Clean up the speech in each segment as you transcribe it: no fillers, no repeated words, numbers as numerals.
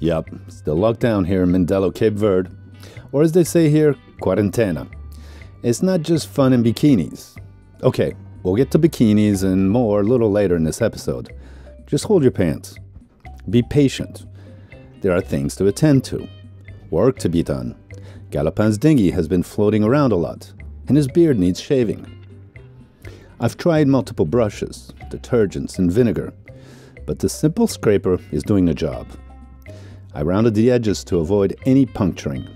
Yup, still locked down here in Mindelo, Cape Verde. Or as they say here, quarantena. It's not just fun in bikinis. Okay, we'll get to bikinis and more a little later in this episode. Just hold your pants. Be patient. There are things to attend to. Work to be done. Galopin's dinghy has been floating around a lot, and his beard needs shaving. I've tried multiple brushes, detergents, and vinegar, but the simple scraper is doing the job. I rounded the edges to avoid any puncturing.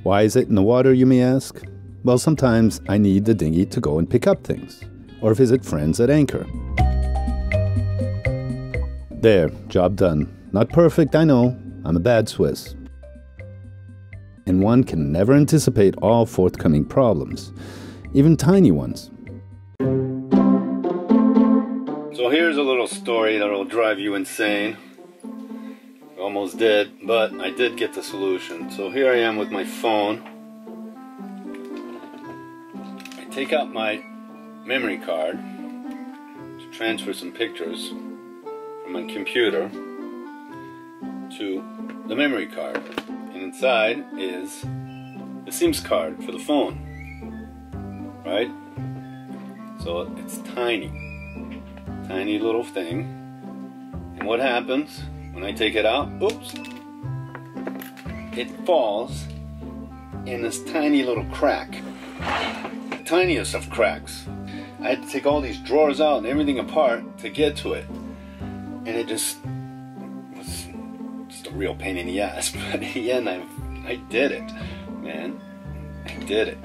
Why is it in the water, you may ask? Well, sometimes I need the dinghy to go and pick up things, or visit friends at anchor. There, job done. Not perfect, I know. I'm a bad Swiss. And one can never anticipate all forthcoming problems, even tiny ones. So here's a little story that'll drive you insane. Almost did, but I did get the solution. So here I am with my phone. I take out my memory card to transfer some pictures from my computer to the memory card. And inside is the SIMs card for the phone. Right? So it's tiny. Tiny little thing. And what happens when I take it out? Oops. It falls in this tiny little crack. The tiniest of cracks. I had to take all these drawers out and everything apart to get to it. And it just was just a real pain in the ass. But in the end, I did it, man. I did it.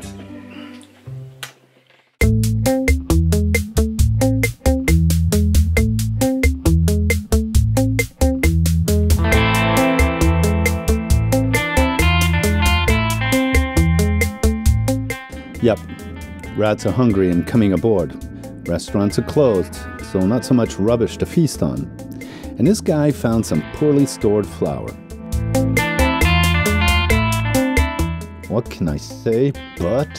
Yep, rats are hungry and coming aboard. Restaurants are closed, so not so much rubbish to feast on. And this guy found some poorly stored flour. What can I say but?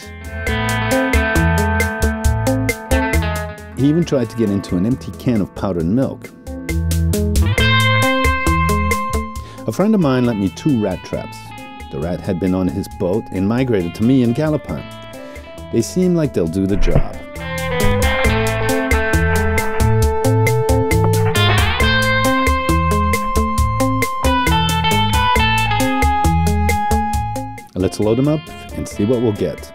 He even tried to get into an empty can of powdered milk. A friend of mine lent me 2 rat traps. The rat had been on his boat and migrated to me in Galopin. They seem like they'll do the job. Let's load them up and see what we'll get.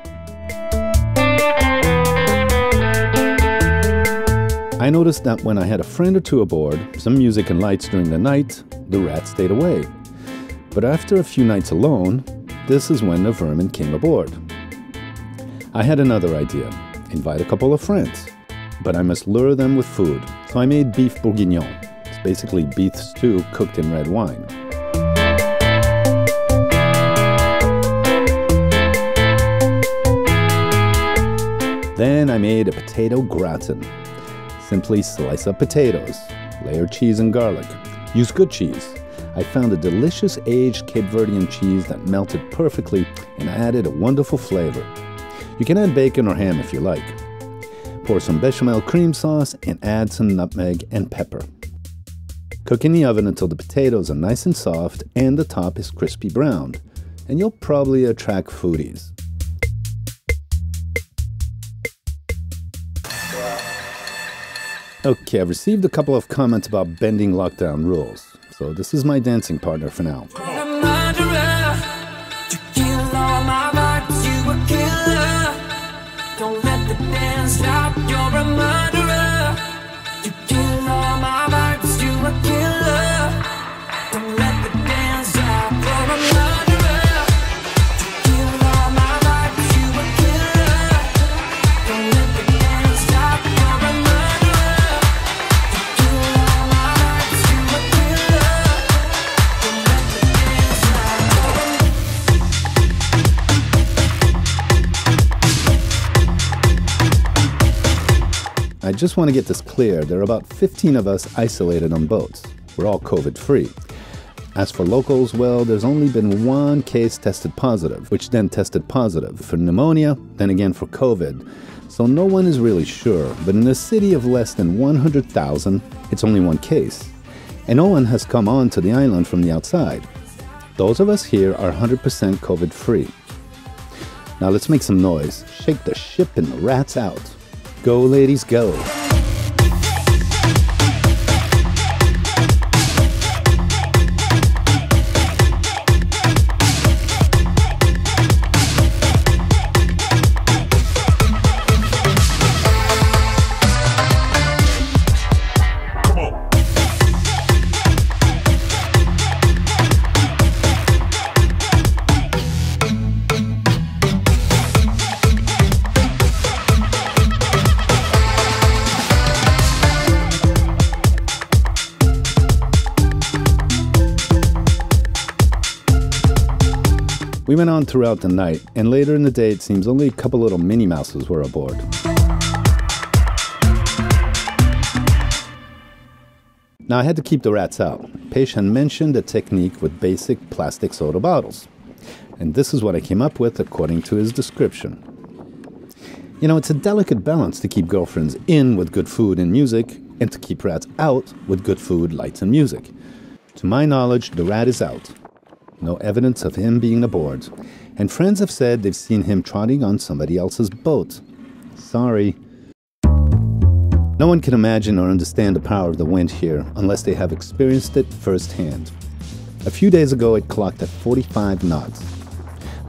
I noticed that when I had a friend or two aboard, some music and lights during the night, the rats stayed away. But after a few nights alone, this is when the vermin came aboard. I had another idea, invite a couple of friends, but I must lure them with food, so I made beef bourguignon. It's basically beef stew cooked in red wine. Then I made a potato gratin. Simply slice up potatoes, layer cheese and garlic. Use good cheese. I found a delicious aged Cape Verdean cheese that melted perfectly and added a wonderful flavor. You can add bacon or ham if you like. Pour some bechamel cream sauce and add some nutmeg and pepper. Cook in the oven until the potatoes are nice and soft and the top is crispy browned, and you'll probably attract foodies. Okay, I've received a couple of comments about bending lockdown rules, so this is my dancing partner for now. Don't let the dance stop, you're a murderer. You kill all my vibes, you a killer. Don't let the dance stop, you're a murderer. You kill all my vibes, you a killer. Don't let the dance stop, you're a murderer. You kill all my vibes, you a killer. Don't let the dance stop, I just want to get this clear. There are about 15 of us isolated on boats. We're all COVID-free. As for locals, well, there's only been one case tested positive, which then tested positive for pneumonia, then again for COVID. So no one is really sure, but in a city of less than 100,000, it's only one case. and no one has come on to the island from the outside. Those of us here are 100% COVID free. Now let's make some noise, shake the ship and the rats out. Go ladies, go. We went on throughout the night, and later in the day it seems only a couple little Minnie Mouses were aboard. Now I had to keep the rats out. Peish had mentioned a technique with basic plastic soda bottles. And this is what I came up with according to his description. You know, it's a delicate balance to keep girlfriends in with good food and music, and to keep rats out with good food, lights, and music. To my knowledge, the rat is out. No evidence of him being aboard. And friends have said they've seen him trotting on somebody else's boat. Sorry. No one can imagine or understand the power of the wind here unless they have experienced it firsthand. A few days ago it clocked at 45 knots.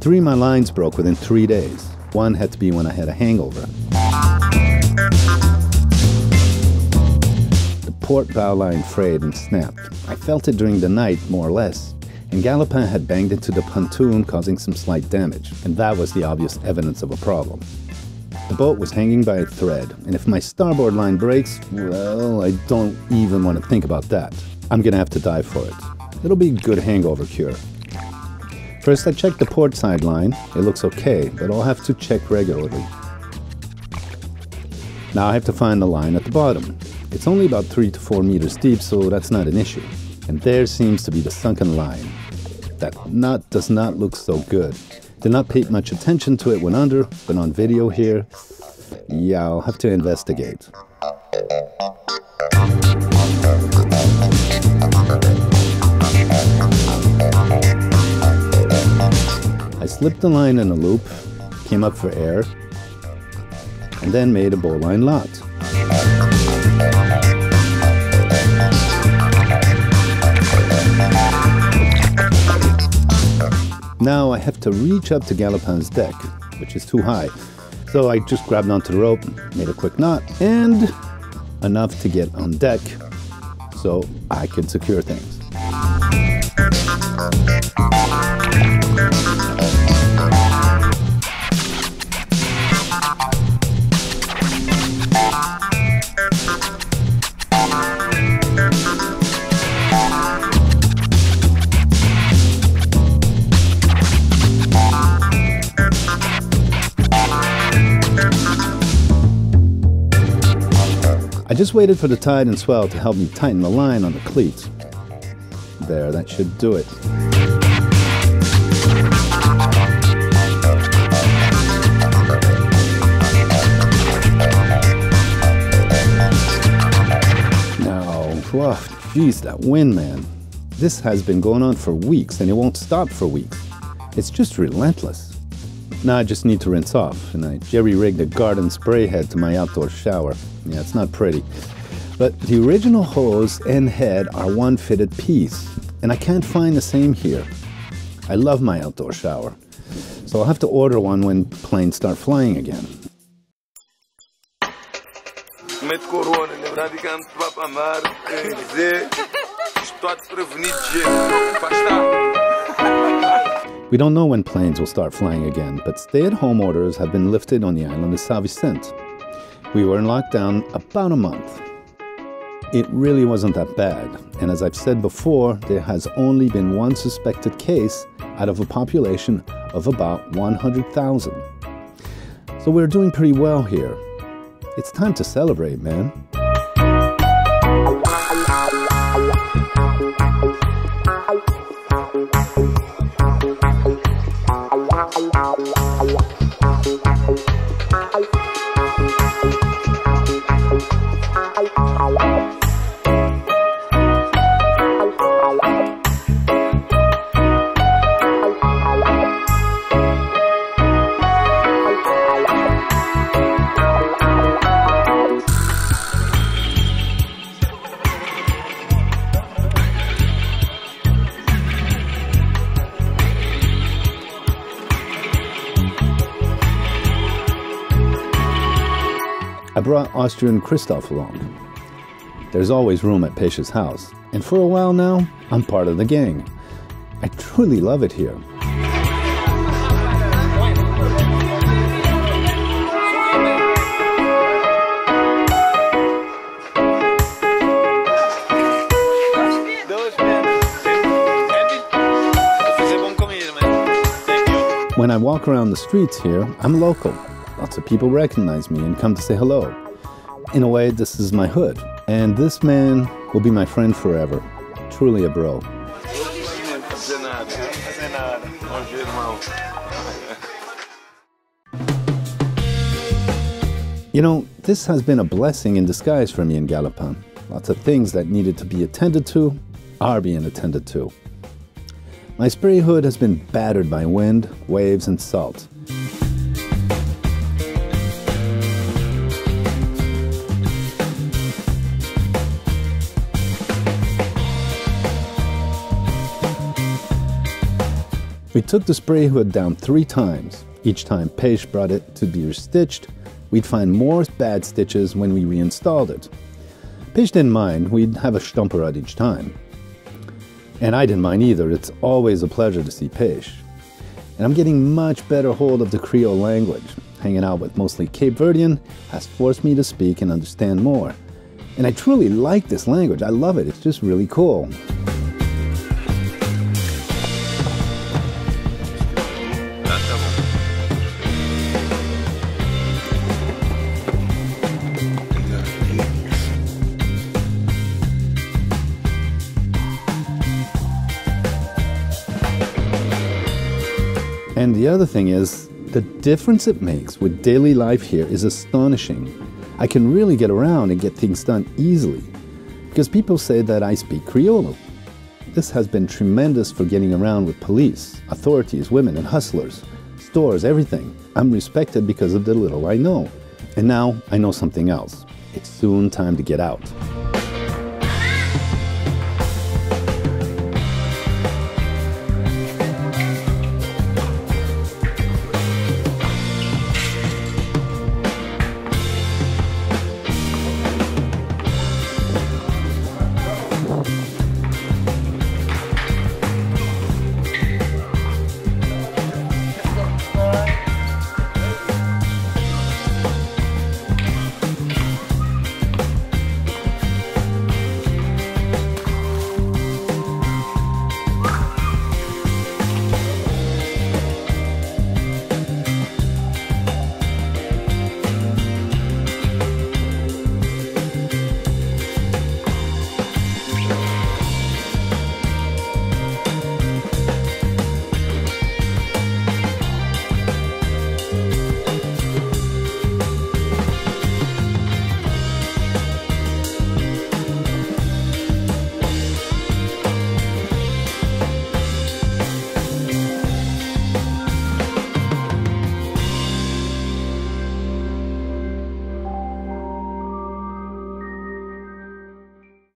3 of my lines broke within 3 days. One had to be when I had a hangover. The port bow line frayed and snapped. I felt it during the night, more or less. And Galopin had banged into the pontoon, causing some slight damage, and that was the obvious evidence of a problem. The boat was hanging by a thread, and if my starboard line breaks, well, I don't even want to think about that. I'm gonna have to dive for it. It'll be a good hangover cure. First I checked the port side line. It looks okay, but I'll have to check regularly. Now I have to find the line at the bottom. It's only about 3 to 4 meters deep, so that's not an issue. And there seems to be the sunken line. That knot does not look so good. Did not pay much attention to it when under, but on video here, yeah, I'll have to investigate. I slipped the line in a loop, came up for air, and then made a bowline lot. Now I have to reach up to Galopin's deck, which is too high. So I just grabbed onto the rope, made a quick knot, and enough to get on deck so I could secure things. I just waited for the tide and swell to help me tighten the line on the cleats. There, that should do it. Now, oh, geez, that wind, man. This has been going on for weeks and it won't stop for weeks. It's just relentless. Now I just need to rinse off, and I jerry-rigged a garden spray head to my outdoor shower. Yeah, it's not pretty. But the original hose and head are one fitted piece, and I can't find the same here. I love my outdoor shower, so I'll have to order one when planes start flying again. Met corona, lembrar de canto para amar, dizer, estou a te prevenir de jeito, We don't know when planes will start flying again, but stay-at-home orders have been lifted on the island of São Vicente. We were in lockdown about a month. It really wasn't that bad, and as I've said before, there has only been one suspected case out of a population of about 100,000. So we're doing pretty well here. It's time to celebrate, man. I brought Austrian Christoph along. There's always room at Pêche's house, and for a while now, I'm part of the gang. I truly love it here. When I walk around the streets here, I'm local. Lots of people recognize me and come to say hello. In a way, this is my hood, and this man will be my friend forever. Truly a bro. You know, this has been a blessing in disguise for me in Galapan. Lots of things that needed to be attended to are being attended to. My spray hood has been battered by wind, waves, and salt. We took the spray hood down 3 times. Each time Pêche brought it to be restitched, we'd find more bad stitches when we reinstalled it. Pêche didn't mind, we'd have a stumper out each time. And I didn't mind either, it's always a pleasure to see Pêche. And I'm getting much better hold of the Creole language. Hanging out with mostly Cape Verdean has forced me to speak and understand more. And I truly like this language, I love it, it's just really cool. And the other thing is, the difference it makes with daily life here is astonishing. I can really get around and get things done easily, because people say that I speak Creole. This has been tremendous for getting around with police, authorities, women and hustlers, stores, everything. I'm respected because of the little I know. And now I know something else. It's soon time to get out.